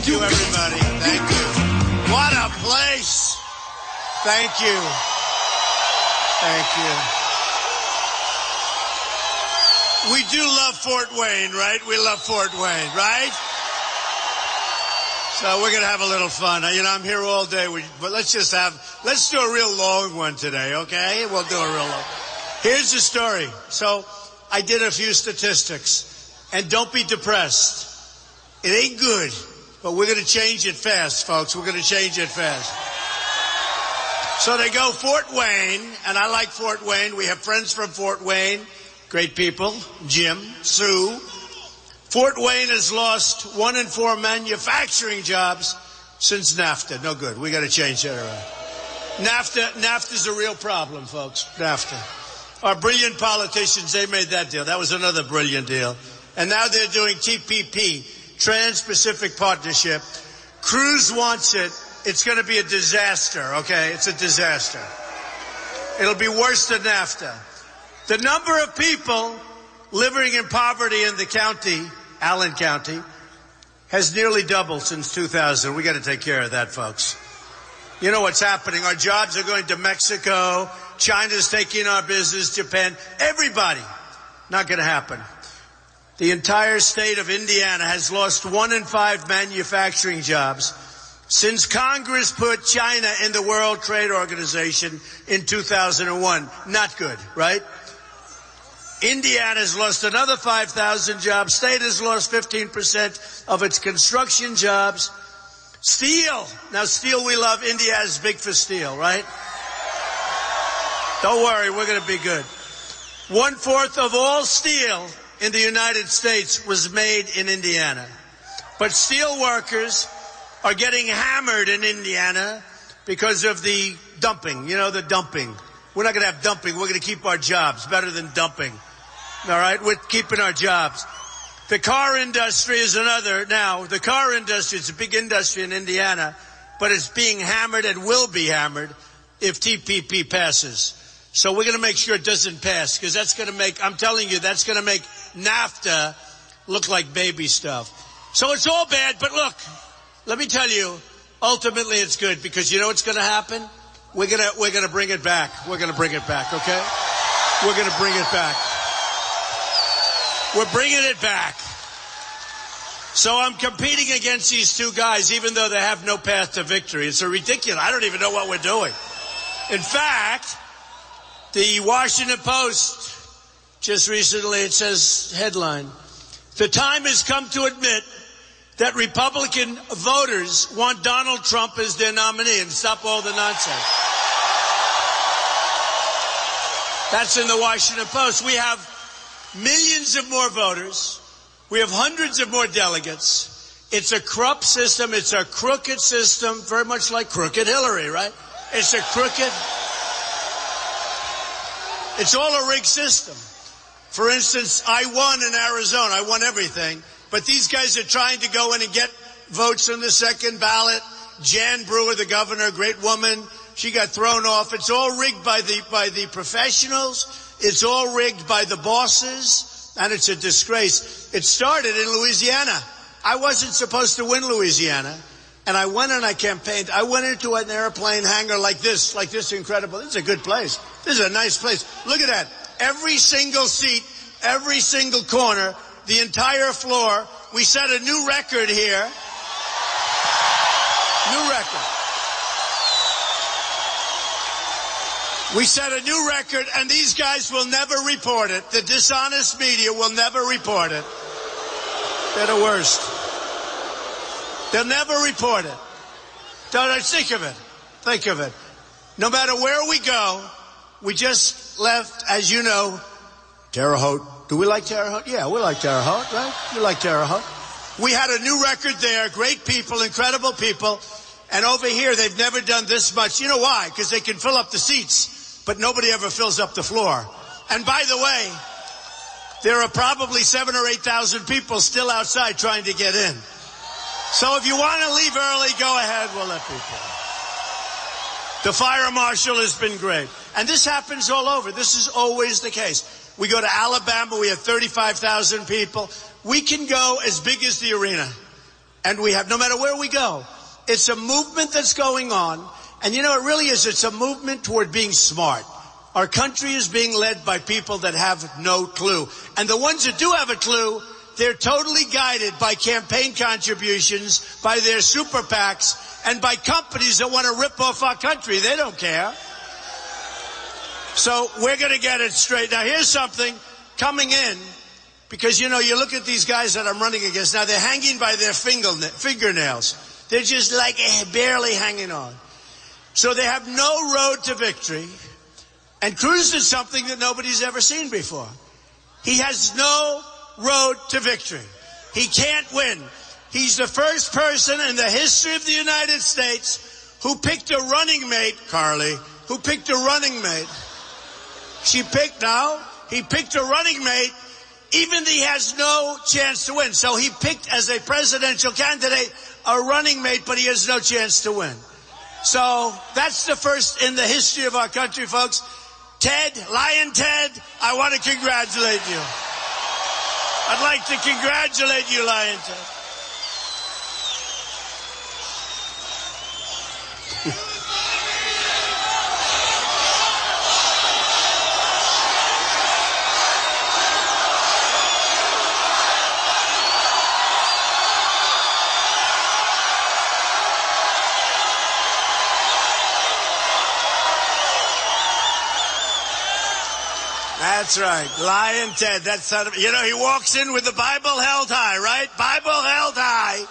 Thank you, everybody. Thank you. What a place. Thank you. Thank you. We do love Fort Wayne, right? We love Fort Wayne, right? So we're going to have a little fun. You know, I'm here all day, but let's do a real long one today, okay? We'll do a real long. Here's the story. So I did a few statistics, and don't be depressed. It ain't good, but we're going to change it fast, folks. We're going to change it fast. So they go Fort Wayne, and I like Fort Wayne. We have friends from Fort Wayne, great people, Jim, Sue. Fort Wayne has lost 1 in 4 manufacturing jobs since NAFTA. No good. We got to change that around. NAFTA's a real problem, folks. NAFTA. Our brilliant politicians, they made that deal. That was another brilliant deal. And now they're doing TPP, Trans-Pacific Partnership. Cruz wants it. It's going to be a disaster, okay? It's a disaster. It'll be worse than NAFTA. The number of people living in poverty in the county, Allen County, has nearly doubled since 2000. We got to take care of that, folks. You know what's happening. Our jobs are going to Mexico. China's taking our business. Japan. Everybody. Not going to happen. The entire state of Indiana has lost 1 in 5 manufacturing jobs since Congress put China in the World Trade Organization in 2001. Not good, right? Indiana has lost another 5,000 jobs. State has lost 15% of its construction jobs. Steel. Now, steel we love. India is big for steel, right? Don't worry, we're going to be good. 1/4 of all steel in the United States was made in Indiana. But steel workers are getting hammered in Indiana because of the dumping. You know, the dumping. We're not going to have dumping. We're going to keep our jobs. Better than dumping. All right? We're keeping our jobs. The car industry is another. Now, the car industry is a big industry in Indiana, but it's being hammered and will be hammered if TPP passes. So we're going to make sure it doesn't pass, because that's going to make, I'm telling you, that's going to make NAFTA look like baby stuff. So it's all bad, but look, let me tell you, ultimately it's good, because you know what's going to happen? We're going to bring it back. We're going to bring it back, okay? We're going to bring it back. We're bringing it back. So I'm competing against these two guys, even though they have no path to victory. It's ridiculous. I don't even know what we're doing. In fact, the Washington Post just recently, it says, headline, "The time has come to admit that Republican voters want Donald Trump as their nominee and stop all the nonsense." That's in the Washington Post. We have millions of more voters. We have hundreds of more delegates. It's a corrupt system. It's a crooked system, very much like crooked Hillary, right? It's a crooked. It's all a rigged system. For instance, I won in Arizona. I won everything. But these guys are trying to go in and get votes on the second ballot. Jan Brewer, the governor, great woman, she got thrown off. It's all rigged by the professionals. It's all rigged by the bosses. And it's a disgrace. It started in Louisiana. I wasn't supposed to win Louisiana. And I went and I campaigned. I went into an airplane hangar like this incredible. This is a good place. This is a nice place. Look at that. Every single seat, every single corner, the entire floor. We set a new record here. New record. We set a new record, and these guys will never report it. The dishonest media will never report it. They're the worst. They'll never report it. Don't think of it. Think of it. No matter where we go, we just left, as you know, Terre Haute. Do we like Terre Haute? Yeah, we like Terre Haute, right? We like Terre Haute. We had a new record there. Great people, incredible people. And over here, they've never done this much. You know why? Because they can fill up the seats, but nobody ever fills up the floor. And by the way, there are probably 7,000 or 8,000 people still outside trying to get in. So if you want to leave early, go ahead. We'll let people. The fire marshal has been great. And this happens all over. This is always the case. We go to Alabama. We have 35,000 people. We can go as big as the arena. And we have, no matter where we go, it's a movement that's going on. And you know, it really is. It's a movement toward being smart. Our country is being led by people that have no clue. And the ones that do have a clue, they're totally guided by campaign contributions, by their super PACs, and by companies that want to rip off our country. They don't care. So we're going to get it straight. Now, here's something coming in, because, you know, you look at these guys that I'm running against. Now, they're hanging by their fingernails. They're just like barely hanging on. So they have no road to victory. And Cruz did something that nobody's ever seen before. He has no road to victory. He can't win. He's the first person in the history of the United States who picked a running mate, Carly, who picked a running mate. He picked a running mate, even though he has no chance to win. So he picked as a presidential candidate a running mate, but he has no chance to win. So that's the first in the history of our country, folks. Ted, Lion Ted, I want to congratulate you. I'd like to congratulate you, Lion Ted. That's right. Lion Ted. That's how, you know, he walks in with the Bible held high, right? Bible held high.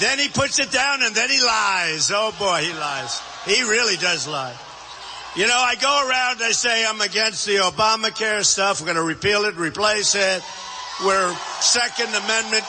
Then he puts it down and then he lies. Oh boy, he lies. He really does lie. You know, I go around, I say I'm against the Obamacare stuff. We're going to repeal it, replace it. We're Second Amendment.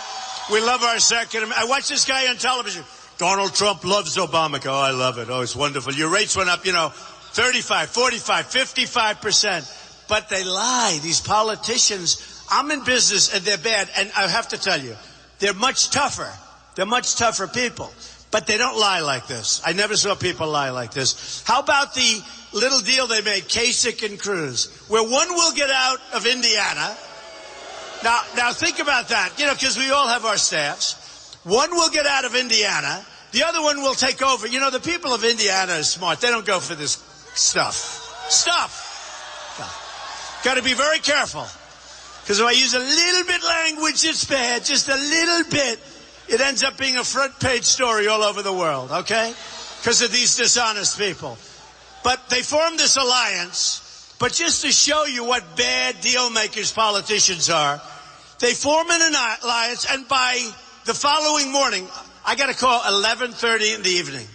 We love our Second Amendment. I watch this guy on television. Donald Trump loves Obamacare. Oh, I love it. Oh, it's wonderful. Your rates went up, you know, 35, 45, 55%. But they lie. These politicians, I'm in business and they're bad. And I have to tell you, they're much tougher. They're much tougher people. But they don't lie like this. I never saw people lie like this. How about the little deal they made, Kasich and Cruz, where one will get out of Indiana. Now think about that, you know, because we all have our staffs. One will get out of Indiana. The other one will take over. You know, the people of Indiana are smart. They don't go for this stuff. Got to be very careful. Because if I use a little bit language that's bad, just a little bit, it ends up being a front page story all over the world, okay? Because of these dishonest people. But they formed this alliance, but just to show you what bad deal makers politicians are, they form an alliance, and by the following morning, I got a call 11:30 in the evening.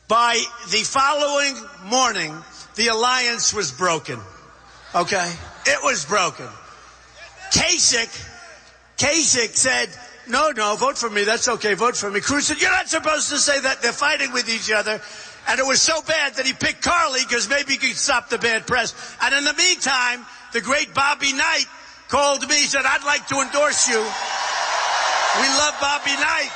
By the following morning, the alliance was broken. Okay? It was broken. Kasich said, no, vote for me. That's okay. Vote for me. Cruz said, you're not supposed to say that. They're fighting with each other. And it was so bad that he picked Carly because maybe he could stop the bad press. And in the meantime, the great Bobby Knight called me. He said, I'd like to endorse you. We love Bobby Knight.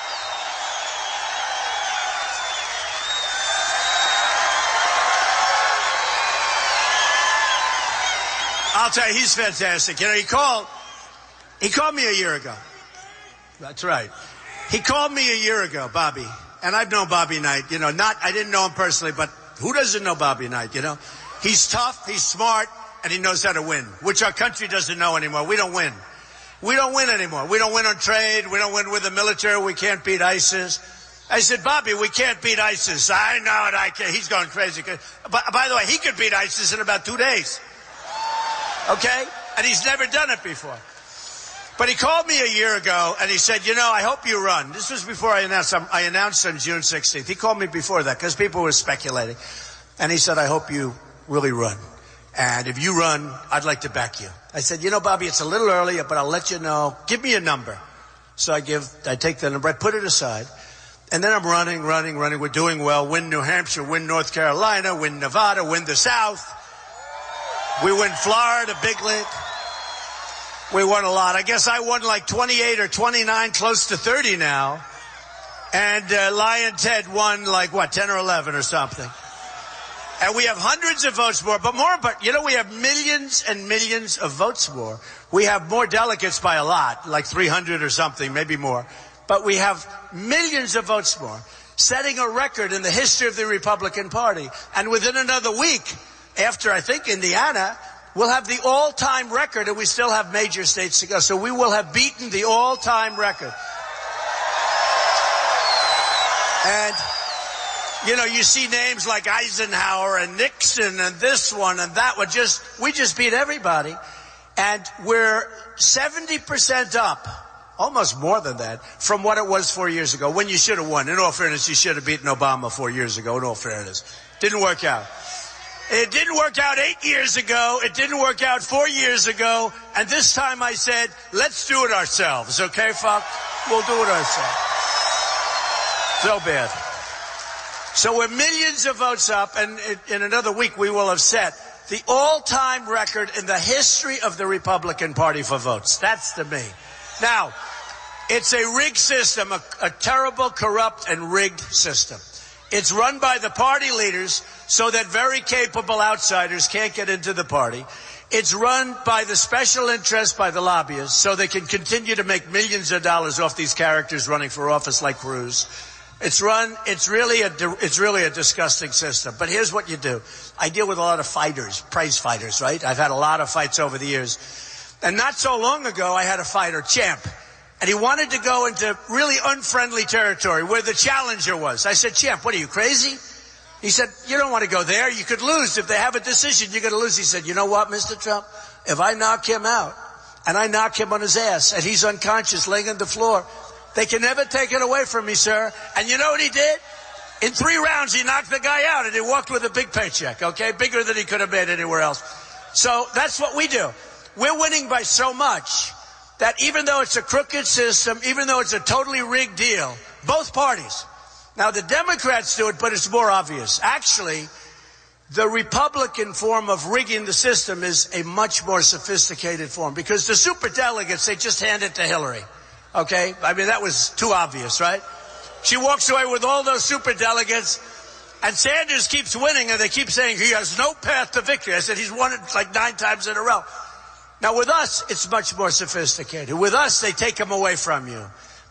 I'll tell you, he's fantastic. You know, he called me a year ago. That's right. He called me a year ago, Bobby. And I've known Bobby Knight, you know, I didn't know him personally, but who doesn't know Bobby Knight, you know? He's tough, he's smart, and he knows how to win, which our country doesn't know anymore. We don't win. We don't win anymore. We don't win on trade. We don't win with the military. We can't beat ISIS. I said, Bobby, we can't beat ISIS. I know it. I can't. He's going crazy. By the way, he could beat ISIS in about 2 days. Okay? And he's never done it before. But he called me a year ago, and he said, you know, I hope you run. This was before I announced. I announced on June 16th. He called me before that because people were speculating. And he said, I hope you really run. And if you run, I'd like to back you. I said, you know, Bobby, it's a little early, but I'll let you know. Give me a number. So I take the number, I put it aside. And then I'm running. We're doing well. Win New Hampshire, win North Carolina, win Nevada, win the South. We win Florida, big league. We won a lot. I guess I won like 28 or 29, close to 30 now. And Lion Ted won like, 10 or 11 or something. And we have hundreds of votes more. But you know, we have millions and millions of votes more. We have more delegates by a lot, like 300 or something, maybe more. but we have millions of votes more, setting a record in the history of the Republican Party. And within another week, after, I think, Indiana, we'll have the all-time record, and we still have major states to go. So we will have beaten the all-time record. And, you know, you see names like Eisenhower and Nixon and this one and that one. We just beat everybody. And we're 70% up, almost more than that, from what it was 4 years ago, when you should have won. In all fairness, you should have beaten Obama 4 years ago, in all fairness. Didn't work out. It didn't work out 8 years ago. It didn't work out 4 years ago. And this time I said, let's do it ourselves. Okay, folks? We'll do it ourselves. So bad. So we're millions of votes up, and in another week we will have set the all-time record in the history of the Republican Party for votes. That's to me. Now, it's a rigged system, a terrible, corrupt, and rigged system. It's run by the party leaders so that very capable outsiders can't get into the party. It's run by the special interests, by the lobbyists, so they can continue to make millions of dollars off these characters running for office like Cruz. It's really a disgusting system. But here's what you do. I deal with a lot of fighters, prize fighters, right? I've had a lot of fights over the years. And not so long ago, I had a fighter, Champ. And he wanted to go into really unfriendly territory where the challenger was. I said, Champ, what are you, crazy? He said, you don't want to go there. You could lose. If they have a decision, you're going to lose. He said, you know what, Mr. Trump? If I knock him out and I knock him on his ass and he's unconscious laying on the floor, they can never take it away from me, sir. And you know what he did? In 3 rounds, he knocked the guy out, and he walked with a big paycheck, okay? Bigger than he could have made anywhere else. So that's what we do. We're winning by so much that even though it's a crooked system, even though it's a totally rigged deal, both parties. Now, the Democrats do it, but it's more obvious. Actually, the Republican form of rigging the system is a much more sophisticated form, because the superdelegates, they just hand it to Hillary. Okay? I mean, that was too obvious, right? She walks away with all those superdelegates, and Sanders keeps winning, and they keep saying he has no path to victory. I said he's won it like 9 times in a row. Now, with us, it's much more sophisticated. With us, they take him away from you.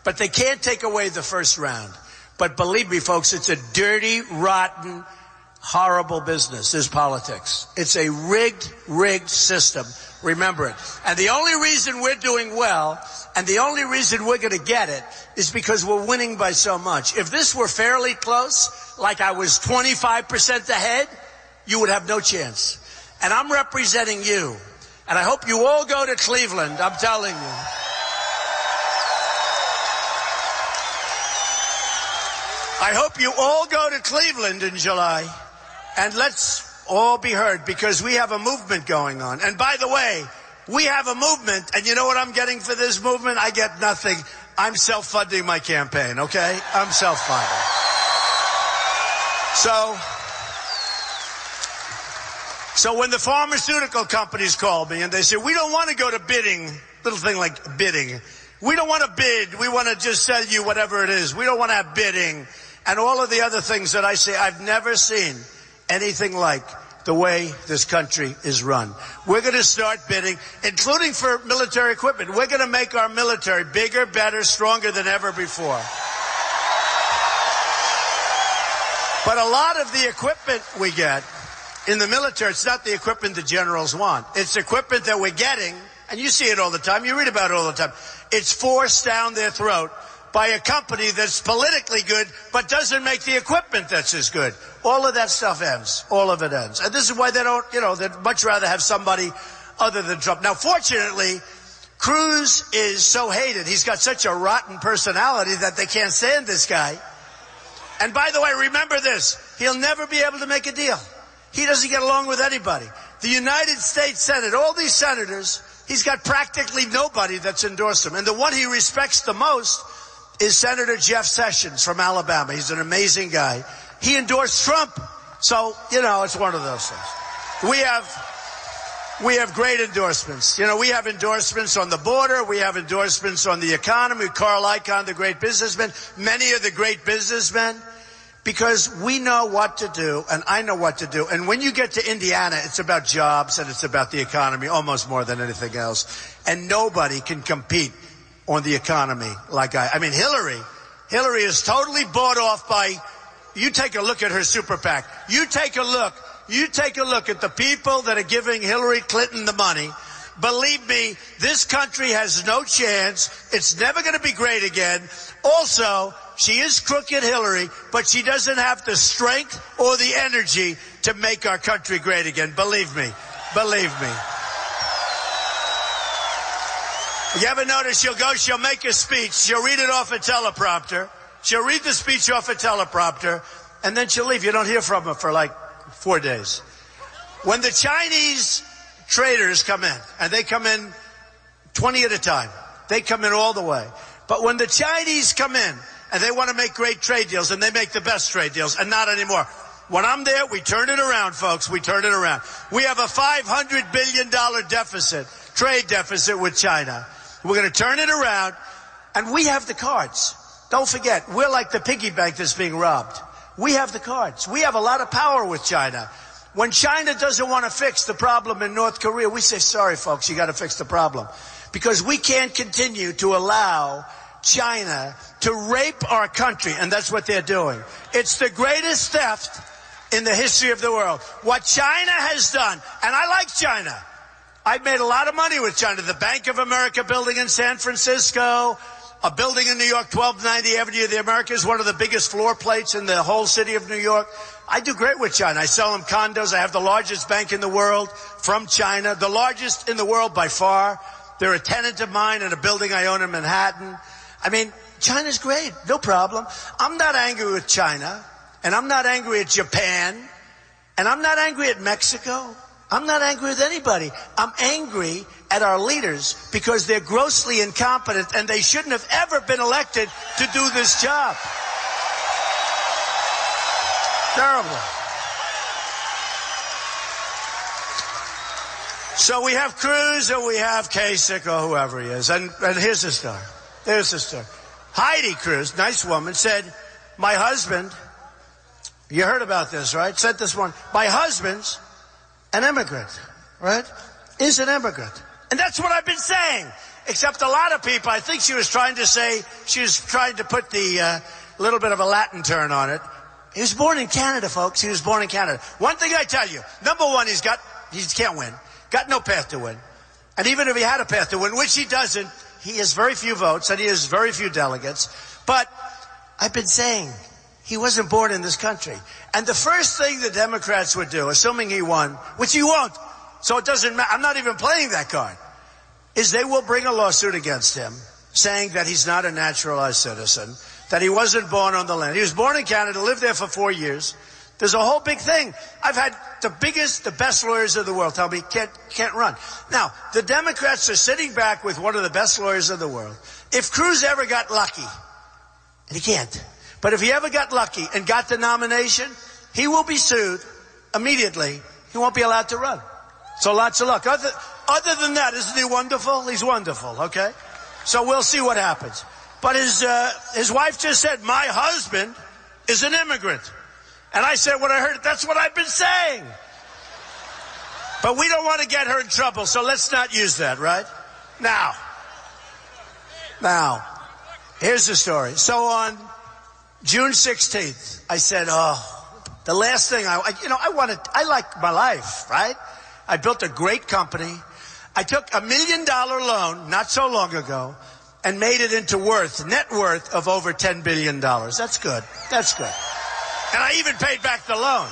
But they can't take away the first round. But believe me, folks, it's a dirty, rotten, horrible business, is politics. It's a rigged system. Remember it. And the only reason we're doing well, and the only reason we're going to get it, is because we're winning by so much. If this were fairly close, like I was 25% ahead, you would have no chance. And I'm representing you. And I hope you all go to Cleveland, I'm telling you. I hope you all go to Cleveland in July. And let's all be heard, because we have a movement going on. And by the way, we have a movement, and you know what I'm getting for this movement? I get nothing. I'm self-funding my campaign, okay? I'm self-funding. So when the pharmaceutical companies call me and they say, we don't want to go to bidding, little thing like bidding. We don't want to bid. We want to just sell you whatever it is. We don't want to have bidding. And all of the other things that I say, I've never seen anything like the way this country is run. We're going to start bidding, including for military equipment. We're going to make our military bigger, better, stronger than ever before. But a lot of the equipment we get in the military, it's not the equipment the generals want. It's equipment that we're getting, and you see it all the time. You read about it all the time. It's forced down their throat by a company that's politically good but doesn't make the equipment that's as good. All of that stuff ends. All of it ends. And this is why they don't, they'd much rather have somebody other than Trump. Now, fortunately, Cruz is so hated. He's got such a rotten personality that they can't stand this guy. And by the way, remember this. He'll never be able to make a deal. He doesn't get along with anybody. The United States Senate, all these senators, he's got practically nobody that's endorsed him. And the one he respects the most is Senator Jeff Sessions from Alabama. He's an amazing guy. He endorsed Trump. So, it's one of those things. We have great endorsements. We have endorsements on the border. We have endorsements on the economy. Carl Icahn, the great businessman. Many of the great businessmen. Because we know what to do, and I know what to do. And when you get to Indiana, it's about jobs and it's about the economy almost more than anything else. And nobody can compete on the economy like I mean, Hillary is totally bought off by, you take a look at her super PAC. You take a look at the people that are giving Hillary Clinton the money. Believe me, this country has no chance. It's never going to be great again. Also, she is crooked, Hillary, but she doesn't have the strength or the energy to make our country great again. Believe me. Believe me. You ever notice she'll make a speech, she'll read it off a teleprompter, she'll read the speech off a teleprompter, and then she'll leave. You don't hear from her for like 4 days. When the Chinese traders come in, and they come in 20 at a time, they come in all the way. But when the Chinese come in, and they want to make great trade deals, and they make the best trade deals, and not anymore. When I'm there, we turn it around, folks. We turn it around. We have a $500 billion deficit, trade deficit with China. We're going to turn it around, and we have the cards. Don't forget, we're like the piggy bank that's being robbed. We have the cards. We have a lot of power with China. When China doesn't want to fix the problem in North Korea, we say, sorry, folks, you got to fix the problem. Because we can't continue to allow China to rape our country, and that's what they're doing. It's the greatest theft in the history of the world. What China has done, and I like China. I've made a lot of money with China. The Bank of America building in San Francisco, a building in New York, 1290 Avenue of the Americas, one of the biggest floor plates in the whole city of New York. I do great with China. I sell them condos. I have the largest bank in the world from China, the largest in the world by far. They're a tenant of mine in a building I own in Manhattan. I mean, China's great. No problem. I'm not angry with China, and I'm not angry at Japan, and I'm not angry at Mexico. I'm not angry with anybody. I'm angry at our leaders because they're grossly incompetent and they shouldn't have ever been elected to do this job. Terrible. So we have Cruz and we have Kasich or whoever he is. And here's the story. Here's the story. Heidi Cruz, nice woman, said, my husband, you heard about this, right? Said this one, my husband's an immigrant, right? Is an immigrant. And that's what I've been saying. Except a lot of people, I think she was trying to say, she was trying to put the little bit of a Latin turn on it. He was born in Canada, folks. He was born in Canada. One thing I tell you, number one, he can't win. Got no path to win. And even if he had a path to win, which he doesn't, he has very few votes and he has very few delegates. But I've been saying, he wasn't born in this country. And the first thing the Democrats would do, assuming he won, which he won't, so it doesn't matter, I'm not even playing that card, is they will bring a lawsuit against him saying that he's not a naturalized citizen, that he wasn't born on the land. He was born in Canada, lived there for 4 years. There's a whole big thing. I've had the best lawyers of the world tell me can't run. Now, the Democrats are sitting back with one of the best lawyers of the world. If Cruz ever got lucky, and he can't, but if he ever got lucky and got the nomination, he will be sued immediately. He won't be allowed to run. So lots of luck. Other than that, isn't he wonderful? He's wonderful, okay? So we'll see what happens. But his wife just said, my husband is an immigrant. And I said, when I heard it, that's what I've been saying. But we don't want to get her in trouble, so let's not use that, right? Now, here's the story. So on June 16th, I said, the last thing I like my life, right? I built a great company. I took $1 million loan not so long ago and made it into net worth of over $10 billion. That's good. That's good. And I even paid back the loan.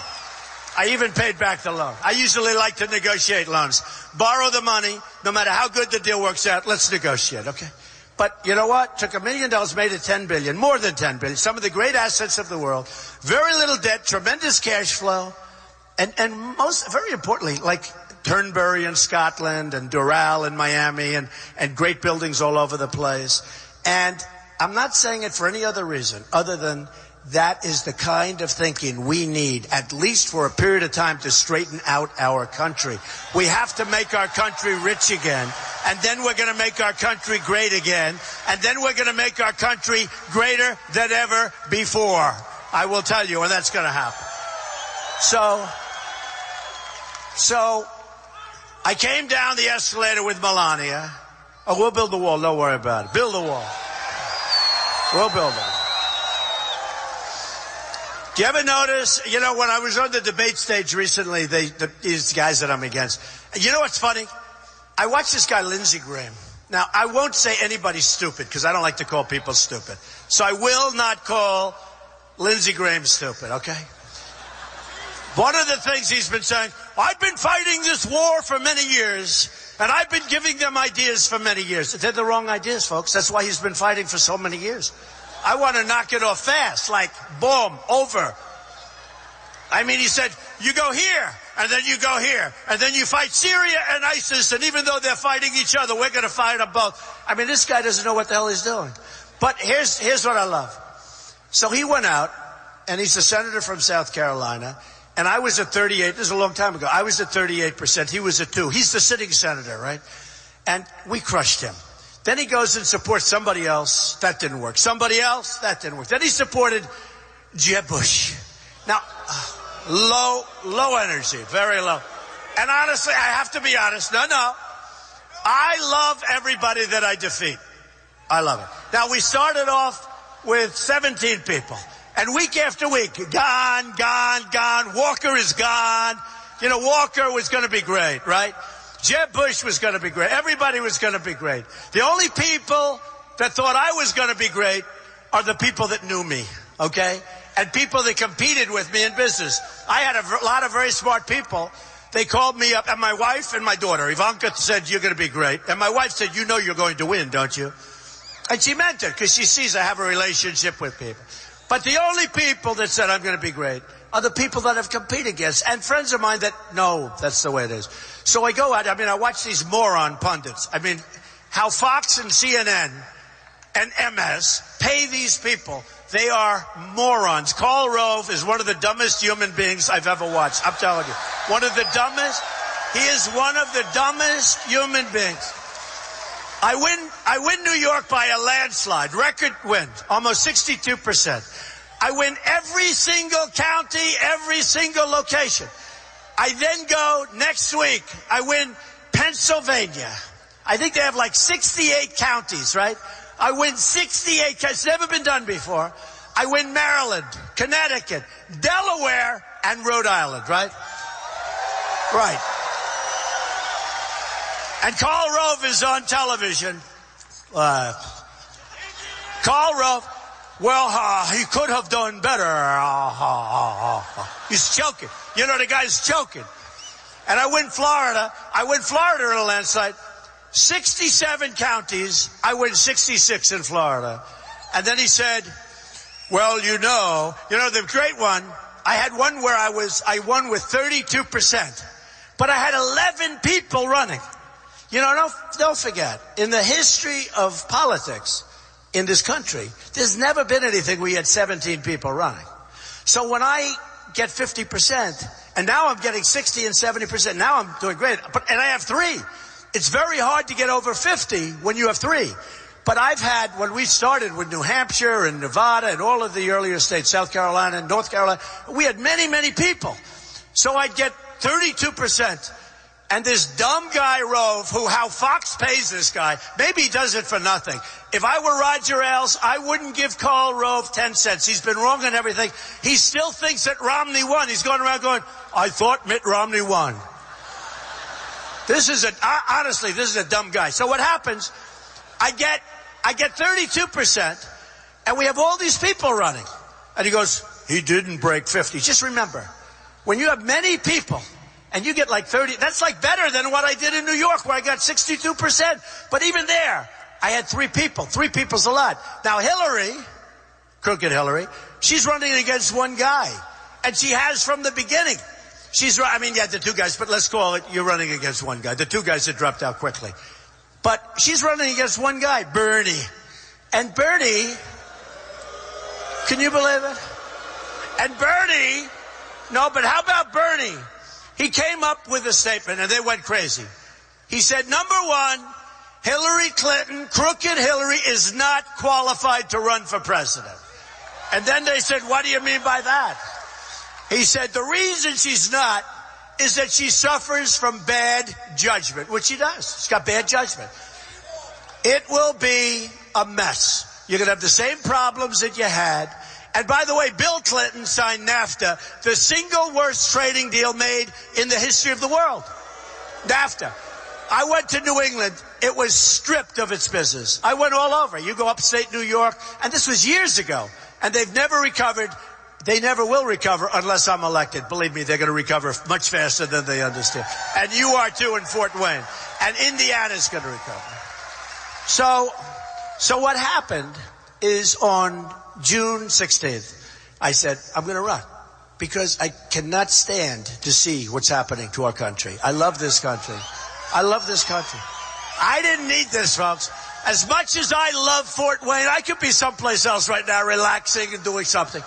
I usually like to negotiate loans. Borrow the money. No matter how good the deal works out, let's negotiate, okay? But you know what? Took $1 million, made it $10 billion, more than $10 billion. Some of the great assets of the world. Very little debt, tremendous cash flow. And very importantly, like Turnberry in Scotland and Doral in Miami and great buildings all over the place. And I'm not saying it for any other reason other than that is the kind of thinking we need, at least for a period of time, to straighten out our country. We have to make our country rich again, and then we're going to make our country great again, and then we're going to make our country greater than ever before. I will tell you, and that's going to happen. So I came down the escalator with Melania, Oh, we'll build the wall. Don't worry about it. Build the wall. We'll build it. Do you ever notice, when I was on the debate stage recently, these guys that I'm against, you know what's funny? I watched this guy, Lindsey Graham. Now, I won't say anybody's stupid because I don't like to call people stupid. So I will not call Lindsey Graham stupid, okay? One of the things he's been saying, I've been fighting this war for many years, and I've been giving them ideas for many years. They're the wrong ideas, folks. That's why he's been fighting for so many years. I want to knock it off fast, like, boom, over. I mean, he said, you go here, and then you go here, and then you fight Syria and ISIS, and even though they're fighting each other, we're going to fight them both. I mean, this guy doesn't know what the hell he's doing. But here's what I love. So he went out, and he's a senator from South Carolina, and I was at 38. This is a long time ago. I was at 38%. He was at 2. He's the sitting senator, right? And we crushed him. Then he goes and supports somebody else. That didn't work. Somebody else. That didn't work. Then he supported Jeb Bush. Now, low energy. Very low. And honestly, I have to be honest. No. I love everybody that I defeat. I love it. Now, we started off with 17 people. And week after week, gone. Walker is gone. Walker was going to be great, right? Jeb Bush was going to be great. Everybody was going to be great. The only people that thought I was going to be great are the people that knew me, okay? And people that competed with me in business. I had a lot of very smart people. They called me up, and my wife and my daughter, Ivanka, said, you're going to be great. And my wife said, you know you're going to win, don't you? And she meant it, because she sees I have a relationship with people. But the only people that said I'm going to be great are the people that I've competed against. And friends of mine that, no, that's the way it is. So I go out, I watch these moron pundits. How Fox and CNN and MS pay these people. They are morons. Karl Rove is one of the dumbest human beings I've ever watched. I'm telling you. One of the dumbest. He is one of the dumbest human beings. I win New York by a landslide. Record win. Almost 62%. I win every single county, every single location. I then go next week. I win Pennsylvania. I think they have like 68 counties, right? I win 68 counties. It's never been done before. I win Maryland, Connecticut, Delaware, and Rhode Island, right? Right. And Karl Rove is on television. Karl Rove, well, he could have done better. He's choking. The guy's choking. And I win Florida. I win Florida in a landslide. 67 counties. I win 66 in Florida. And then he said, well, the great one, I had one where I won with 32%. But I had 11 people running. Don't forget, in the history of politics in this country, there's never been anything where you had 17 people running. So when I get 50%, and now I'm getting 60 and 70%, now I'm doing great. And I have 3. It's very hard to get over 50 when you have 3. But I've had, when we started with New Hampshire and Nevada and all of the earlier states, South Carolina and North Carolina, we had many, many people. So I'd get 32%. And this dumb guy, Rove, how Fox pays this guy, maybe he does it for nothing. If I were Roger Ailes, I wouldn't give Karl Rove 10 cents. He's been wrong on everything. He still thinks that Romney won. He's going around going, I thought Mitt Romney won. Honestly, this is a dumb guy. So what happens, I get 32%, and we have all these people running. And he goes, he didn't break 50. Just remember, when you have many people, and you get like 30, that's like better than what I did in New York where I got 62%. But even there, I had 3 people. 3 people's a lot. Now Hillary, crooked Hillary, she's running against one guy. And she has from the beginning. The 2 guys, but let's call it, you're running against one guy. The 2 guys that dropped out quickly. But she's running against one guy, Bernie. And Bernie, can you believe it? And Bernie, but how about Bernie? He came up with a statement, and they went crazy. He said, number 1, Hillary Clinton, crooked Hillary, is not qualified to run for president. And then they said, what do you mean by that? He said, the reason she's not is that she suffers from bad judgment, which she does. She's got bad judgment. It will be a mess. You're going to have the same problems that you had. And by the way, Bill Clinton signed NAFTA, the single worst trading deal made in the history of the world. NAFTA. I went to New England. It was stripped of its business. I went all over. You go upstate New York, and this was years ago, and they've never recovered. They never will recover unless I'm elected. Believe me, they're going to recover much faster than they understand. And you are too in Fort Wayne. And Indiana's going to recover. So what happened is on June 16th, I said, I'm going to run because I cannot stand to see what's happening to our country. I love this country. I love this country. I didn't need this, folks. As much as I love Fort Wayne, I could be someplace else right now relaxing and doing something.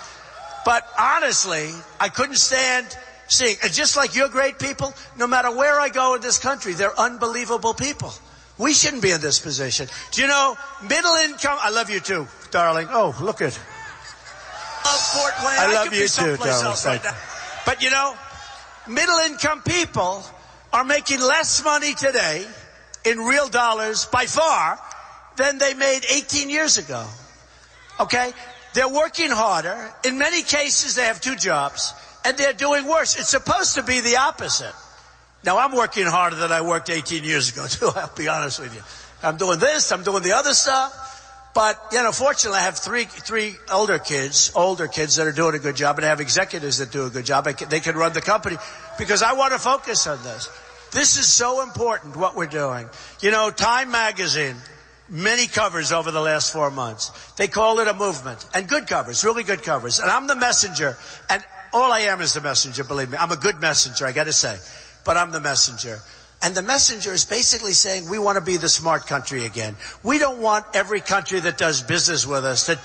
But honestly, I couldn't stand seeing. And just like you're great people, no matter where I go in this country, they're unbelievable people. We shouldn't be in this position. Do you know, middle income, I love you too, darling. Oh, look at Fort Wayne. I love you too, darling. Right now. But you know, middle income people are making less money today in real dollars by far than they made 18 years ago. Okay? They're working harder. In many cases, they have 2 jobs, and they're doing worse. It's supposed to be the opposite. Now, I'm working harder than I worked 18 years ago, too. I'll be honest with you. I'm doing this. I'm doing the other stuff. But, you know, fortunately, I have three older kids that are doing a good job, and I have executives that do a good job. They can run the company because I want to focus on this. This is so important, what we're doing. You know, Time Magazine, many covers over the last 4 months. They call it a movement. And good covers, really good covers. And I'm the messenger. And all I am is the messenger, believe me. I'm a good messenger, I got to say. But I'm the messenger. And the messenger is basically saying we want to be the smart country again. We don't want every country that does business with us to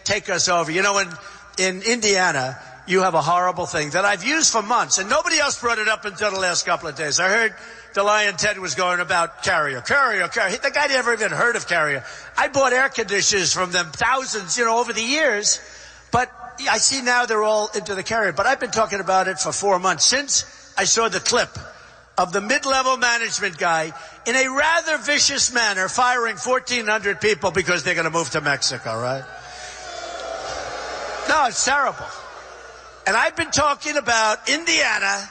take us over. You know, in Indiana, you have a horrible thing that I've used for months, and nobody else brought it up until the last couple of days. I heard the Lion Ted was going about Carrier. The guy never even heard of Carrier. I bought air conditioners from them, thousands, you know, over the years. But I see now they're all into the Carrier. But I've been talking about it for 4 months since I saw the clip of the mid-level management guy in a rather vicious manner firing 1,400 people because they're going to move to Mexico, right? No, it's terrible. And I've been talking about Indiana,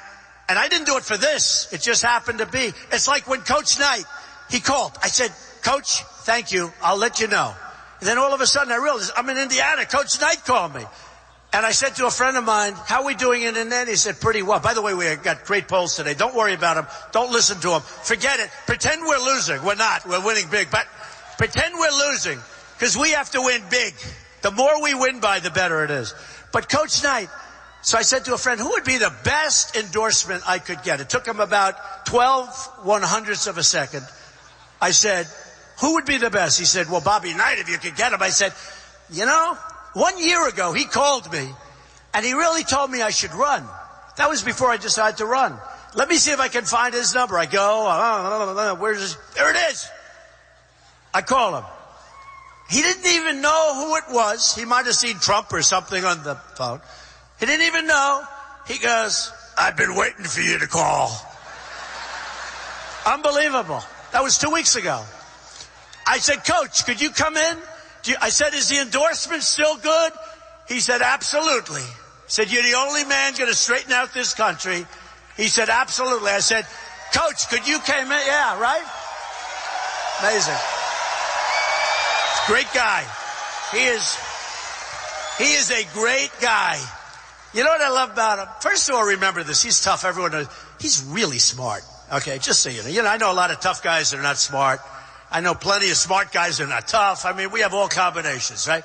and I didn't do it for this. It just happened to be. It's like when Coach Knight, he called. I said, Coach, thank you. I'll let you know. And then all of a sudden I realized I'm in Indiana. Coach Knight called me. And I said to a friend of mine, how are we doing in Indiana? He said, pretty well. By the way, we got great polls today. Don't worry about them. Don't listen to them. Forget it. Pretend we're losing. We're not. We're winning big. But pretend we're losing because we have to win big. The more we win by, the better it is. But Coach Knight, so I said to a friend, who would be the best endorsement I could get? It took him about 12 1/100ths of a second. I said, who would be the best? He said, well, Bobby Knight, if you could get him. I said, you know, 1 year ago, he called me, and he really told me I should run. That was before I decided to run. Let me see if I can find his number. I go, where's his? There it is. I call him. He didn't even know who it was. He might have seen Trump or something on the phone. He didn't even know. He goes, I've been waiting for you to call. Unbelievable. That was 2 weeks ago. I said, Coach, could you come in? I said, is the endorsement still good? He said, absolutely. He said, you're the only man going to straighten out this country. He said, absolutely. I said, Coach, could you come in? Yeah, right? Amazing. Great guy. He is a great guy. You know what I love about him? First of all, remember this. He's tough. Everyone knows. He's really smart. Okay, just so you know. You know, I know a lot of tough guys that are not smart. I know plenty of smart guys that are not tough. I mean, we have all combinations, right?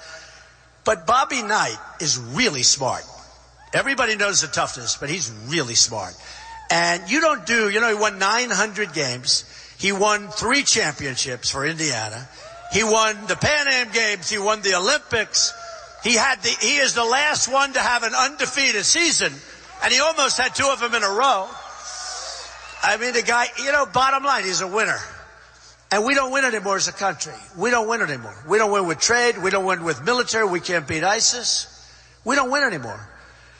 But Bobby Knight is really smart. Everybody knows the toughness, but he's really smart. And you know, he won 900 games. He won 3 championships for Indiana. He won the Pan Am Games. He won the Olympics. He is the last one to have an undefeated season, and he almost had 2 of them in a row. I mean, the guy, you know, bottom line, he's a winner. And we don't win anymore as a country. We don't win anymore. We don't win with trade. We don't win with military. We can't beat ISIS. We don't win anymore.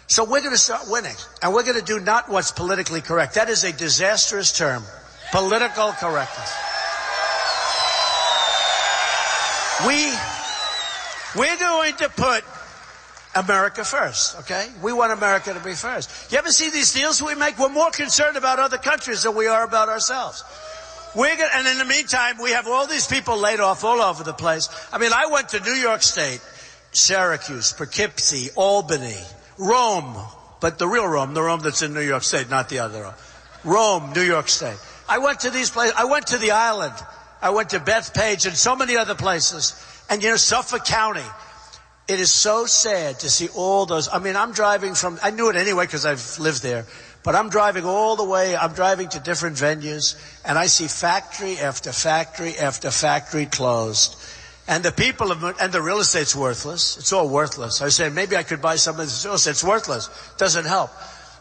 So we're going to start winning. And we're going to do not what's politically correct. That is a disastrous term. Political correctness. We're going to put America first, okay? We want America to be first. You ever see these deals we make? We're more concerned about other countries than we are about ourselves. And in the meantime, we have all these people laid off all over the place. I mean, I went to New York State, Syracuse, Poughkeepsie, Albany, Rome, but the real Rome, the Rome that's in New York State, not the other Rome. Rome, New York State. I went to these places. I went to the island. I went to Bethpage and so many other places. And, you know, Suffolk County. It is so sad to see all those. I mean, I'm driving from, I knew it anyway because I've lived there, but I'm driving all the way. I'm driving to different venues, and I see factory after factory after factory closed. And the people and the real estate's worthless. It's all worthless. I say, maybe I could buy some of this real estate. It's worthless. Doesn't help.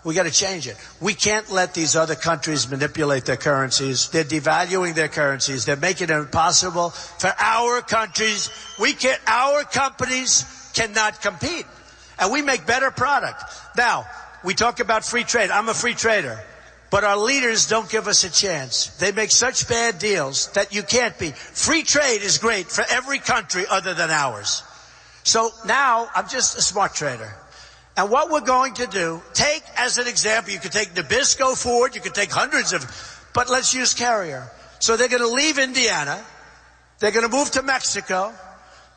We got to change it. We can't let these other countries manipulate their currencies. They're devaluing their currencies. They're making it impossible for our countries. Our companies cannot compete. And we make better product. Now, we talk about free trade. I'm a free trader. But our leaders don't give us a chance. They make such bad deals that you can't be. Free trade is great for every country other than ours. So now I'm just a smart trader. And what we're going to do, take as an example, you could take Nabisco, Ford, you could take hundreds of, but let's use Carrier. So they're going to leave Indiana. They're going to move to Mexico.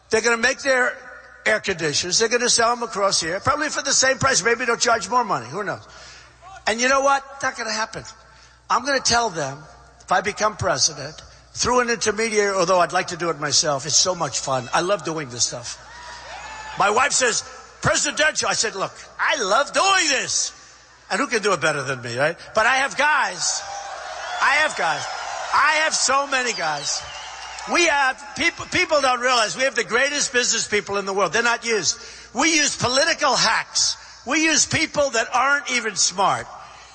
They're going to make their air conditioners. They're going to sell them across here, probably for the same price. Maybe they'll charge more money. Who knows? And you know what? Not going to happen. I'm going to tell them, if I become president, through an intermediary, although I'd like to do it myself, it's so much fun. I love doing this stuff. My wife says, presidential. I said, look, I love doing this. And who can do it better than me, right? But I have guys. I have so many guys. We have, people don't realize we have the greatest business people in the world. They're not used. We use political hacks. We use people that aren't even smart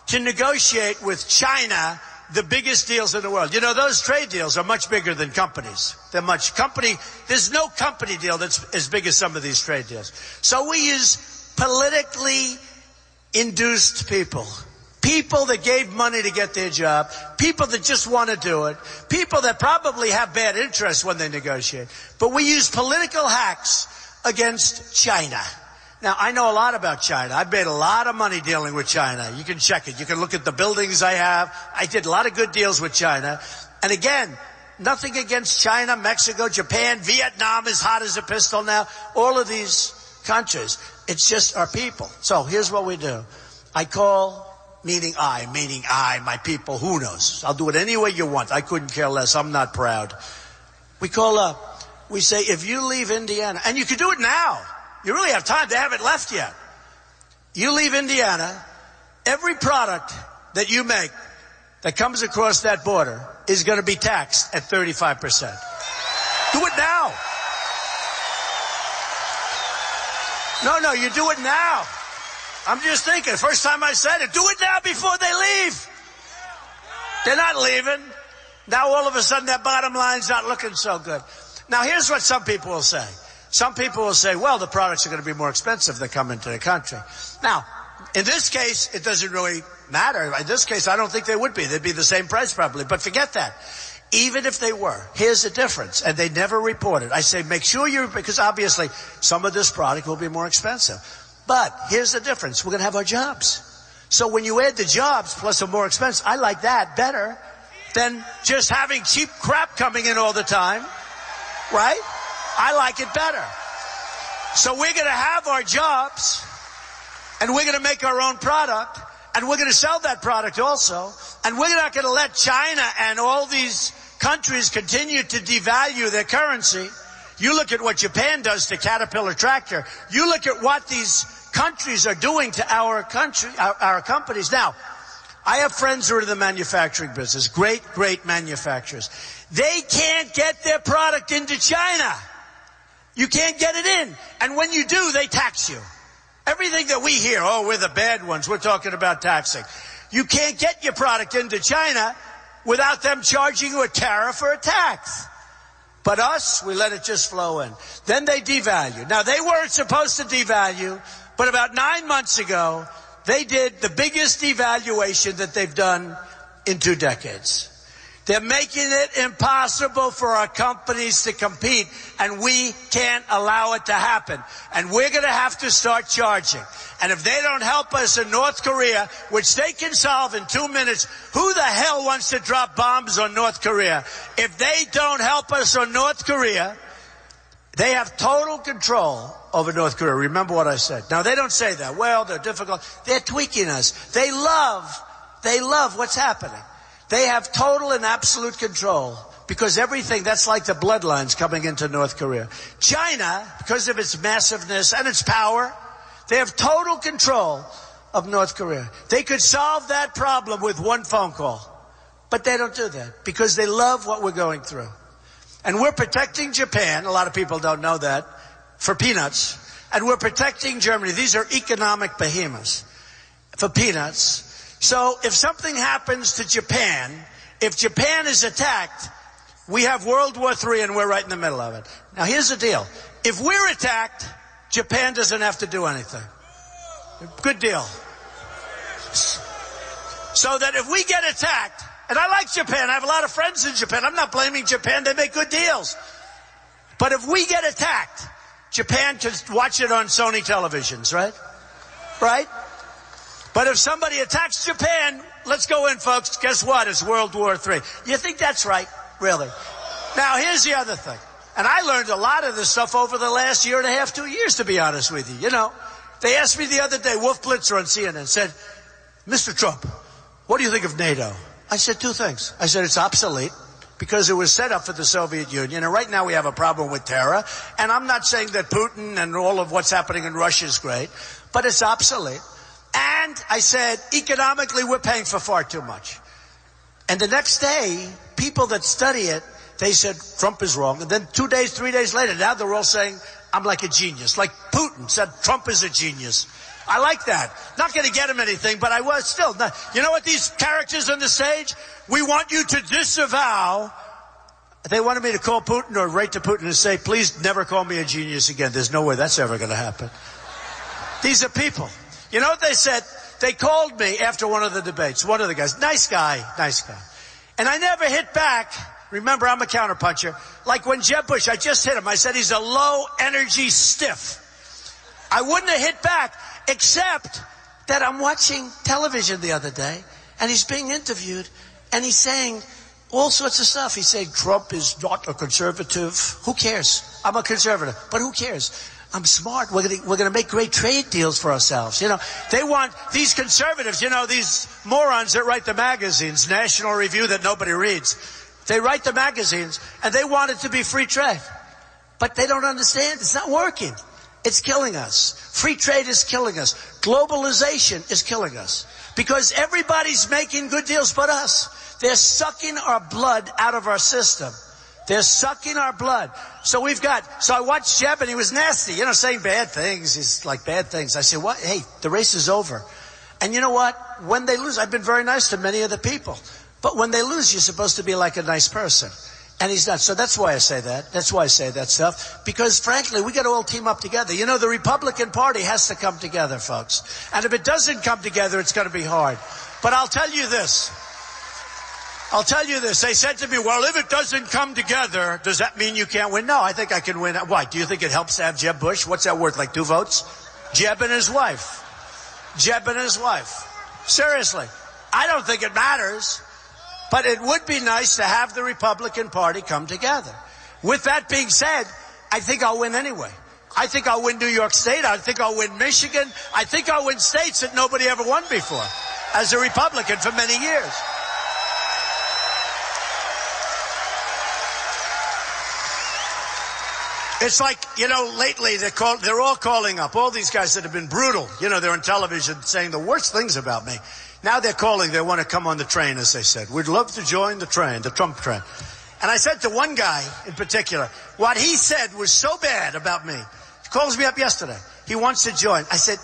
to negotiate with China the biggest deals in the world. You know, those trade deals are much bigger than companies. There's no company deal that's as big as some of these trade deals. So we use politically induced people. People that gave money to get their job. People that just want to do it. People that probably have bad interests when they negotiate. But we use political hacks against China. Now, I know a lot about China. I've made a lot of money dealing with China. You can check it. You can look at the buildings I have. I did a lot of good deals with China. And again, nothing against China, Mexico, Japan, Vietnam is hot as a pistol now. All of these countries. It's just our people. So here's what we do. I call, meaning I, my people, who knows? I'll do it any way you want. I couldn't care less. I'm not proud. We call up. We say, if you leave Indiana, and you can do it now. You really have time. They haven't left yet. You leave Indiana, every product that you make that comes across that border is going to be taxed at 35%. Do it now. No, you do it now. I'm just thinking, first time I said it, do it now before they leave. They're not leaving. Now all of a sudden their bottom line's not looking so good. Now here's what some people will say. Some people will say, well, the products are going to be more expensive that come into the country. Now, in this case, it doesn't really matter. In this case, I don't think they would be. They'd be the same price probably. But forget that. Even if they were, here's the difference. And they never report it. I say, make sure because obviously some of this product will be more expensive. But here's the difference. We're going to have our jobs. So when you add the jobs plus a more expensive, I like that better than just having cheap crap coming in all the time. Right? I like it better. So we're going to have our jobs, and we're going to make our own product, and we're going to sell that product also, and we're not going to let China and all these countries continue to devalue their currency. You look at what Japan does to Caterpillar Tractor. You look at what these countries are doing to our companies. Now, I have friends who are in the manufacturing business, great manufacturers. They can't get their product into China. You can't get it in. And when you do, they tax you. Everything that we hear, oh, we're the bad ones, we're talking about taxing. You can't get your product into China without them charging you a tariff or a tax. But us, we let it just flow in. Then they devalue. Now, they weren't supposed to devalue, but about 9 months ago, they did the biggest devaluation that they've done in 2 decades. They're making it impossible for our companies to compete, and we can't allow it to happen. And we're going to have to start charging. And if they don't help us in North Korea, which they can solve in 2 minutes, who the hell wants to drop bombs on North Korea? If they don't help us on North Korea, they have total control over North Korea. Remember what I said. Now, they don't say that. Well, they're difficult. They're tweaking us. They love what's happening. They have total and absolute control because everything, that's like the bloodlines coming into North Korea. China, because of its massiveness and its power, they have total control of North Korea. They could solve that problem with one phone call, but they don't do that because they love what we're going through. And we're protecting Japan, a lot of people don't know that, for peanuts. And we're protecting Germany. These are economic behemoths for peanuts. So if something happens to Japan, if Japan is attacked, we have World War III and we're right in the middle of it. Now here's the deal. If we're attacked, Japan doesn't have to do anything. Good deal. So that if we get attacked, and I like Japan, I have a lot of friends in Japan. I'm not blaming Japan, they make good deals. But if we get attacked, Japan can watch it on Sony televisions, right? Right? But if somebody attacks Japan, let's go in, folks. Guess what? It's World War III. You think that's right? Really? Now, here's the other thing. And I learned a lot of this stuff over the last year and a half, 2 years, to be honest with you. You know, they asked me the other day, Wolf Blitzer on CNN said, Mr. Trump, what do you think of NATO? I said two things. I said it's obsolete because it was set up for the Soviet Union. And right now we have a problem with terror. And I'm not saying that Putin and all of what's happening in Russia is great, but it's obsolete. And I said, economically, we're paying for far too much. And the next day, people that study it, they said Trump is wrong. And then 2 days, 3 days later, now they're all saying I'm like a genius. Like Putin said Trump is a genius. I like that. Not going to get him anything, but I was still. Not, you know what these characters on the stage? We want you to disavow. They wanted me to call Putin or write to Putin and say, please never call me a genius again. There's no way that's ever going to happen. These are people. You know what they said? They called me after one of the debates. One of the guys, nice guy. And I never hit back. Remember, I'm a counterpuncher. Like when Jeb Bush, I just hit him. I said he's a low-energy stiff. I wouldn't have hit back, except that I'm watching television the other day, and he's being interviewed, and he's saying all sorts of stuff. He's saying Trump is not a conservative. Who cares? I'm a conservative, but who cares? I'm smart. We're gonna make great trade deals for ourselves. You know, they want these conservatives, you know, these morons that write the magazines, National Review that nobody reads. They write the magazines and they want it to be free trade. But they don't understand. It's not working. It's killing us. Free trade is killing us. Globalization is killing us. Because everybody's making good deals but us. They're sucking our blood out of our system. They're sucking our blood. So I watched Jeb and he was nasty, you know, saying bad things. He's like bad things. I said, what? Hey, the race is over. And you know what? When they lose, I've been very nice to many of the people. But when they lose, you're supposed to be like a nice person. And he's not. So that's why I say that. That's why I say that stuff. Because frankly, we got to all team up together. You know, the Republican Party has to come together, folks. And if it doesn't come together, it's going to be hard. But I'll tell you this. They said to me, well, if it doesn't come together, does that mean you can't win? No, I think I can win. Why? Do you think it helps to have Jeb Bush? What's that worth? Like 2 votes? Jeb and his wife. Seriously. I don't think it matters. But it would be nice to have the Republican Party come together. With that being said, I think I'll win anyway. I think I'll win New York State. I think I'll win Michigan. I think I'll win states that nobody ever won before as a Republican for many years. It's like, you know, lately they're all calling up, all these guys that have been brutal. You know, they're on television saying the worst things about me. Now they're calling, they want to come on the train, as they said. We'd love to join the train, the Trump train. And I said to one guy in particular, what he said was so bad about me. He calls me up yesterday. He wants to join. I said,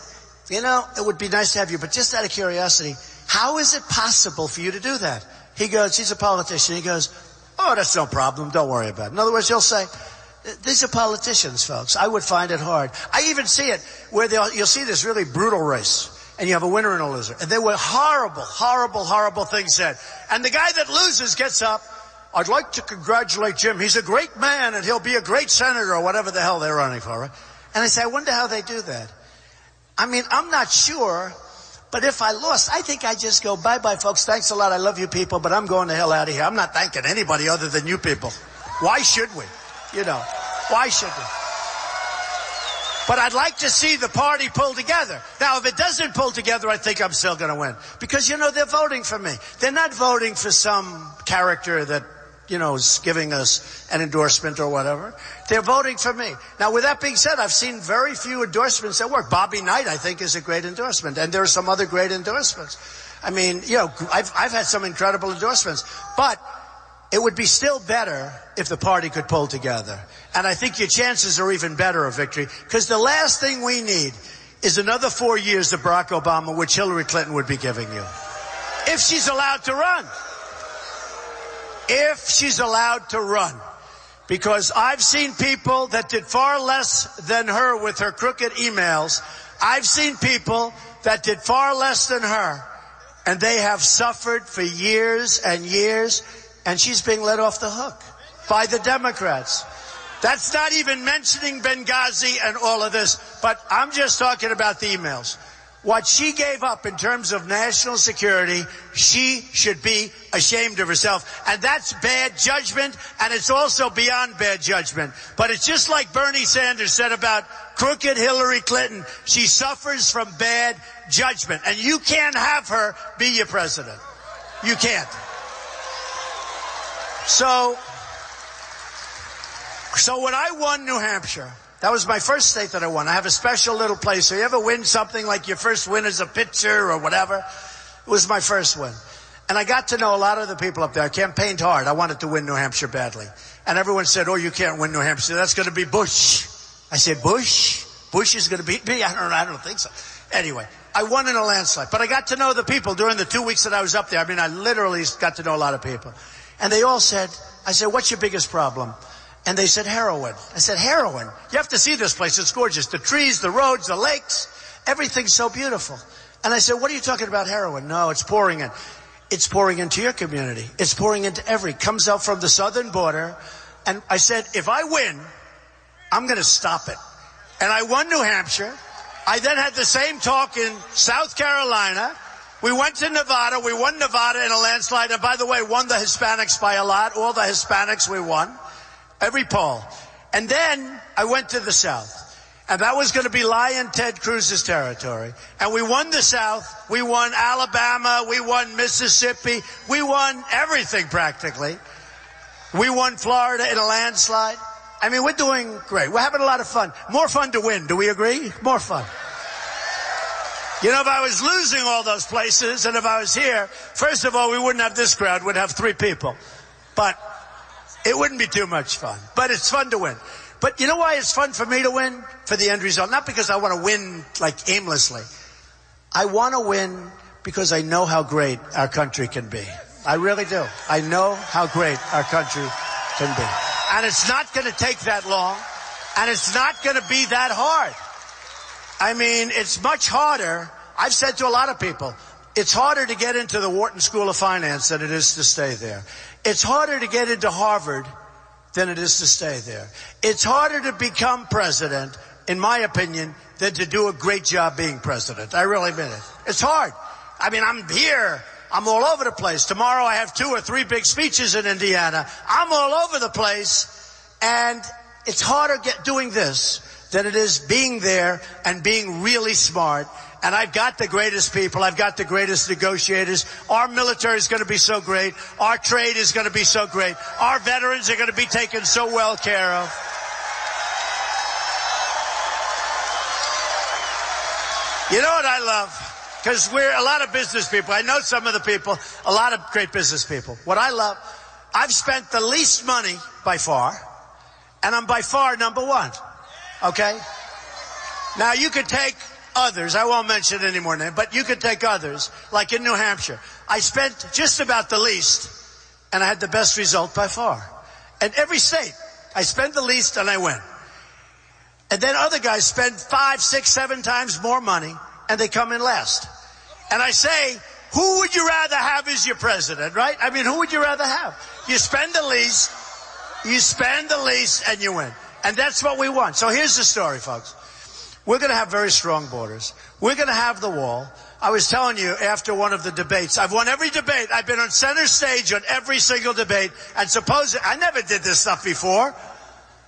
you know, it would be nice to have you, but just out of curiosity, how is it possible for you to do that? He goes, he's a politician. He goes, oh, that's no problem. Don't worry about it. In other words, he'll say, these are politicians, folks. I would find it hard. I even see it where you'll see this really brutal race. and you have a winner and a loser. And there were horrible, horrible, horrible things said. And the guy that loses gets up. I'd like to congratulate Jim. He's a great man, and he'll be a great senator or whatever the hell they're running for. Right? And I say, I wonder how they do that. I mean, I'm not sure, but if I lost, I think I just go, bye-bye, folks. Thanks a lot. I love you people, but I'm going the hell out of here. I'm not thanking anybody other than you people. Why should we? You know, why should we? But I'd like to see the party pull together. Now, if it doesn't pull together, I think I'm still going to win. Because, you know, they're voting for me. They're not voting for some character that, you know, is giving us an endorsement or whatever. They're voting for me. Now, with that being said, I've seen very few endorsements that work. Bobby Knight, I think, is a great endorsement. And there are some other great endorsements. I mean, you know, I've had some incredible endorsements. But it would be still better if the party could pull together. And I think your chances are even better of victory. Because the last thing we need is another 4 years of Barack Obama, which Hillary Clinton would be giving you. If she's allowed to run. If she's allowed to run. Because I've seen people that did far less than her with her crooked emails. I've seen people that did far less than her. And they have suffered for years and years. And she's being let off the hook by the Democrats. That's not even mentioning Benghazi and all of this. But I'm just talking about the emails. What she gave up in terms of national security, she should be ashamed of herself. And that's bad judgment, and it's also beyond bad judgment. But it's just like Bernie Sanders said about crooked Hillary Clinton. She suffers from bad judgment. And you can't have her be your president. You can't. So when I won New Hampshire, that was my first state that I won. I have a special little place. So you ever win something like your first win as a pitcher or whatever? It was my first win. And I got to know a lot of the people up there. I campaigned hard. I wanted to win New Hampshire badly. And everyone said, oh, you can't win New Hampshire. That's going to be Bush. I said, Bush? Bush is going to beat me? I don't think so. Anyway, I won in a landslide. But I got to know the people during the 2 weeks that I was up there. I mean, I literally got to know a lot of people. And they all said, I said, what's your biggest problem? And they said, heroin. I said, heroin? You have to see this place. It's gorgeous. The trees, the roads, the lakes, everything's so beautiful. And I said, what are you talking about heroin? No, it's pouring in. It's pouring into your community. It's pouring into comes out from the southern border. And I said, if I win, I'm going to stop it. And I won New Hampshire. I then had the same talk in South Carolina. We went to Nevada. We won Nevada in a landslide. And by the way, won the Hispanics by a lot. All the Hispanics we won. Every poll. And then I went to the South. And that was going to be Lion Ted Cruz's territory. And we won the South. We won Alabama. We won Mississippi. We won everything practically. We won Florida in a landslide. I mean, we're doing great. We're having a lot of fun. More fun to win. Do we agree? More fun. You know, if I was losing all those places and if I was here, first of all, we wouldn't have this crowd. We'd have 3 people. But it wouldn't be too much fun. But it's fun to win. But you know why it's fun for me to win? For the end result. Not because I want to win like aimlessly. I want to win because I know how great our country can be. I really do. I know how great our country can be. And it's not going to take that long. And it's not going to be that hard. I mean, it's much harder. I've said to a lot of people, it's harder to get into the Wharton School of Finance than it is to stay there. It's harder to get into Harvard than it is to stay there. It's harder to become president, in my opinion, than to do a great job being president. I really mean it. It's hard. I mean, I'm here. I'm all over the place. Tomorrow I have 2 or 3 big speeches in Indiana. I'm all over the place. And it's harder doing this than it is being there and being really smart. And I've got the greatest people. I've got the greatest negotiators. Our military is going to be so great. Our trade is going to be so great. Our veterans are going to be taken so well care of. You know what I love? Because we're a lot of business people. I know some of the people, a lot of great business people. What I love, I've spent the least money by far, and I'm by far number 1. Okay? Now, you could take others. I won't mention any more names, but you could take others, like in New Hampshire. I spent just about the least, and I had the best result by far. And every state, I spent the least, and I win. And then other guys spend 5, 6, 7 times more money, and they come in last. And I say, who would you rather have as your president, right? I mean, who would you rather have? You spend the least, and you win. And that's what we want. So here's the story, folks. We're going to have very strong borders. We're going to have the wall. I was telling you after one of the debates, I've won every debate. I've been on center stage on every single debate. And I never did this stuff before,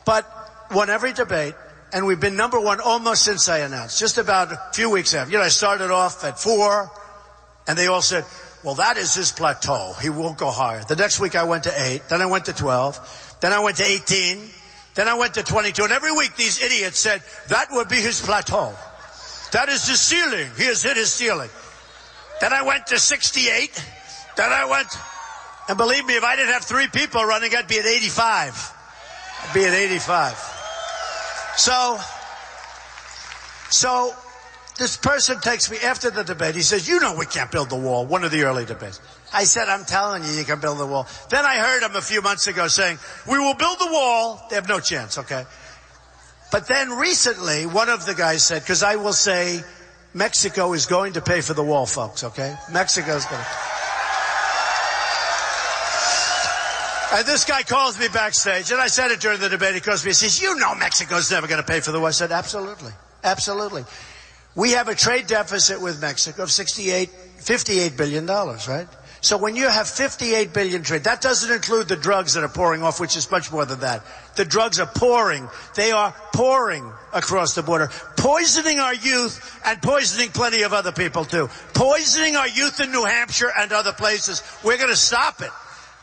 but won every debate. And we've been number one almost since I announced, just about a few weeks after. I started off at 4, and they all said, well, that is his plateau. He won't go higher. The next week I went to 8, then I went to 12, then I went to 18, then I went to 22. And every week these idiots said, that would be his plateau. That is his ceiling. He has hit his ceiling. Then I went to 68. Then I went, and believe me, if I didn't have 3 people running, I'd be at 85. I'd be at 85. So this person takes me after the debate. He says, we can't build the wall. One of the early debates. I said, I'm telling you can build the wall. Then I heard him a few months ago saying, we will build the wall. They have no chance, okay? But then recently, one of the guys said, because I will say, Mexico is going to pay for the wall, folks, okay? Mexico's going to. And this guy calls me backstage, and I said it during the debate. He calls me and says, Mexico's never going to pay for the wall. I said, absolutely. Absolutely. We have a trade deficit with Mexico of $58 billion, right? So when you have $58 billion trade, that doesn't include the drugs that are pouring off, which is much more than that. The drugs are pouring. They are pouring across the border, poisoning our youth and poisoning plenty of other people too. Poisoning our youth in New Hampshire and other places. We're going to stop it.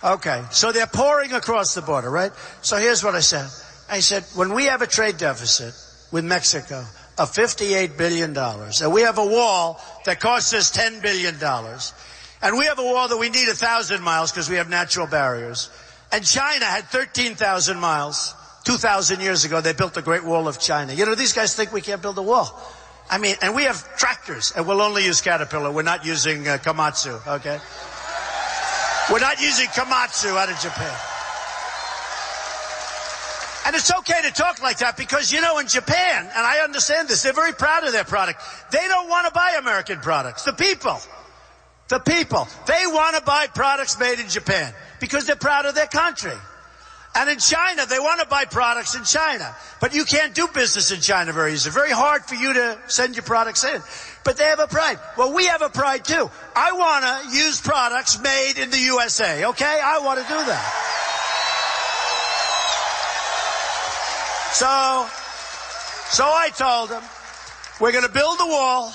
Okay, so they're pouring across the border, right? So here's what I said. I said, when we have a trade deficit with Mexico of $58 billion, and we have a wall that costs us $10 billion, and we have a wall that we need 1,000 miles because we have natural barriers, and China had 13,000 miles 2,000 years ago. They built the Great Wall of China. These guys think we can't build a wall. I mean, and we have tractors, and we'll only use Caterpillar. We're not using Komatsu, okay? We're not using Komatsu out of Japan. And it's okay to talk like that because, in Japan, and I understand this, they're very proud of their product. They don't want to buy American products. The people, they want to buy products made in Japan because they're proud of their country. And in China, they want to buy products in China. But you can't do business in China very easily. Very hard for you to send your products in. But they have a pride. Well, we have a pride too. I want to use products made in the USA, okay? I want to do that. So I told them, we're going to build the wall.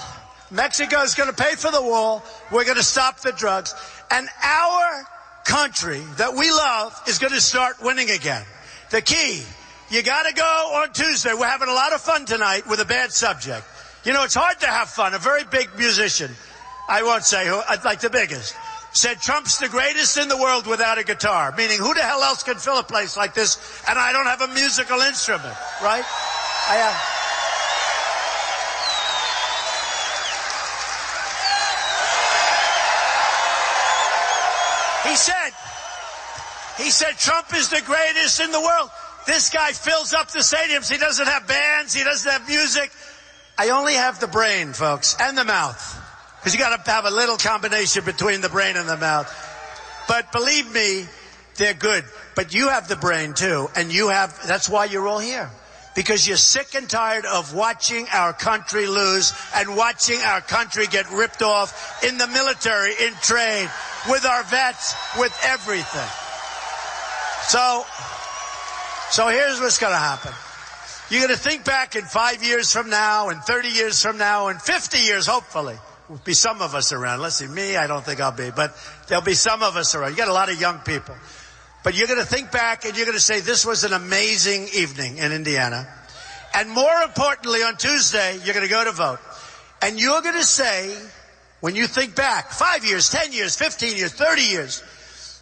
Mexico's going to pay for the wall. We're going to stop the drugs. And our country that we love is going to start winning again. The key, you got to go on Tuesday. We're having a lot of fun tonight with a bad subject. It's hard to have fun. A very big musician, I won't say who, like the biggest, said Trump's the greatest in the world without a guitar, meaning who the hell else can fill a place like this and I don't have a musical instrument, right? He said Trump is the greatest in the world. This guy fills up the stadiums. He doesn't have bands. He doesn't have music. I only have the brain, folks, and the mouth. Because you got to have a little combination between the brain and the mouth. But believe me, they're good. But you have the brain too. And that's why you're all here. Because you're sick and tired of watching our country lose and watching our country get ripped off in the military, in trade, with our vets, with everything. So here's what's going to happen. You're going to think back in 5 years from now, and 30 years from now, and 50 years, hopefully. There'll be some of us around. Let's see, me, I don't think I'll be, but there'll be some of us around. You got a lot of young people. But you're going to think back and you're going to say, this was an amazing evening in Indiana. And more importantly, on Tuesday, you're going to go to vote. And you're going to say, when you think back, 5 years, 10 years, 15 years, 30 years,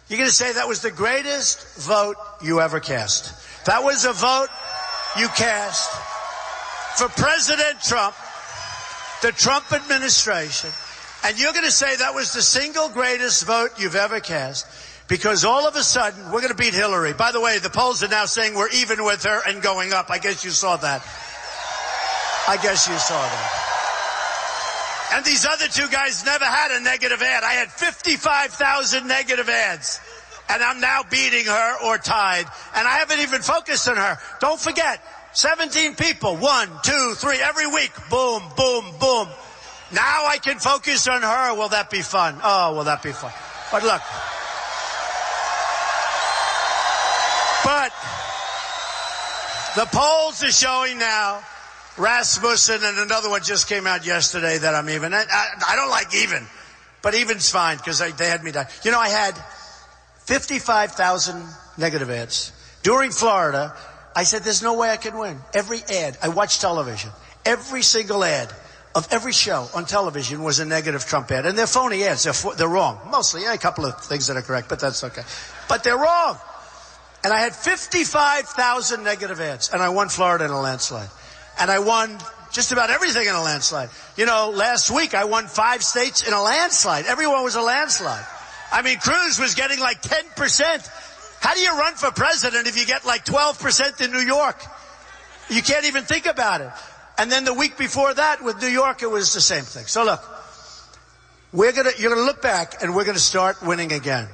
you're going to say that was the greatest vote you ever cast. That was a vote you cast for President Trump, the Trump administration. And you're going to say that was the single greatest vote you've ever cast. Because all of a sudden, we're going to beat Hillary. By the way, the polls are now saying we're even with her and going up. I guess you saw that. And these other two guys never had a negative ad. I had 55,000 negative ads. And I'm now beating her or tied. And I haven't even focused on her. Don't forget, 17 people. 1, 2, 3, every week. Boom, boom, boom. Now I can focus on her. Will that be fun? Oh, will that be fun? But look. But the polls are showing now. Rasmussen and another one just came out yesterday that I'm even. I don't like even. But even's fine because they had me die. You know, I had 55,000 negative ads. During Florida, I said, there's no way I can win. Every ad, I watched television. Every single ad of every show on television was a negative Trump ad. And they're phony ads. They're wrong. Mostly, a couple of things that are correct, but that's okay. But they're wrong. And I had 55,000 negative ads. And I won Florida in a landslide. And I won just about everything in a landslide. You know, last week I won 5 states in a landslide. Everyone was a landslide. I mean, Cruz was getting like 10%. How do you run for president if you get like 12% in New York? You can't even think about it. And then the week before that with New York, it was the same thing. So look, you're going to look back and we're going to start winning again.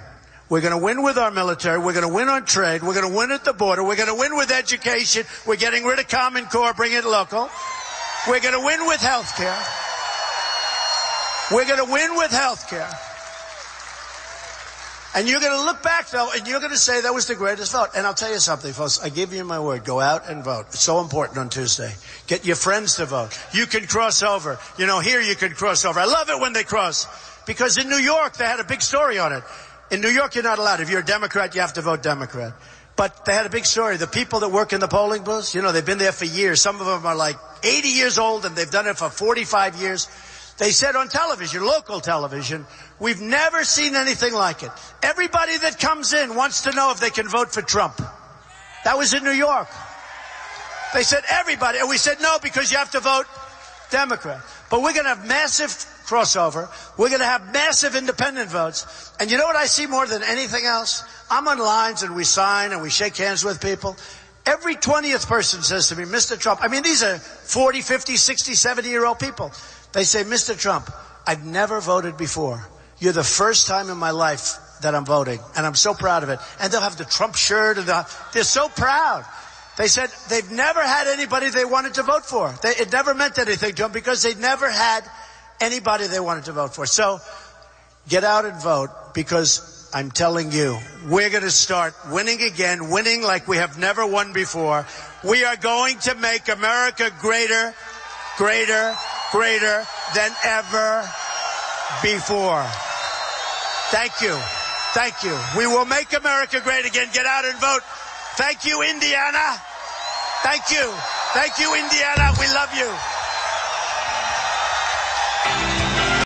We're going to win with our military. We're going to win on trade. We're going to win at the border. We're going to win with education. We're getting rid of Common Core, bring it local. We're going to win with health care. We're going to win with health care. And you're going to look back, though, and you're going to say that was the greatest vote. And I'll tell you something, folks. I give you my word. Go out and vote. It's so important on Tuesday. Get your friends to vote. You can cross over. You know, here you can cross over. I love it when they cross. Because in New York, they had a big story on it. In New York, you're not allowed. If you're a Democrat, you have to vote Democrat. But they had a big story. The people that work in the polling booths, you know, they've been there for years. Some of them are like 80 years old, and they've done it for 45 years. They said on television, local television, we've never seen anything like it. Everybody that comes in wants to know if they can vote for Trump. That was in New York. They said everybody. And we said no, because you have to vote Democrat. But we're going to have massive crossover. We're going to have massive independent votes. And you know what I see more than anything else? I'm on lines and we sign and we shake hands with people. Every 20th person says to me, Mr. Trump, I mean, these are 40, 50, 60, 70-year-old people. They say, Mr. Trump, I've never voted before. You're the first time in my life that I'm voting, and I'm so proud of it. And they'll have the Trump shirt, and they're so proud. They said they've never had anybody they wanted to vote for. It never meant anything to them because they'd never had anybody they wanted to vote for. So get out and vote, because I'm telling you, we're going to start winning again, winning like we have never won before. We are going to make America greater, greater, greater than ever before. Thank you. Thank you. We will make America great again. Get out and vote. Thank you, Indiana. Thank you. Thank you, Indiana. We love you.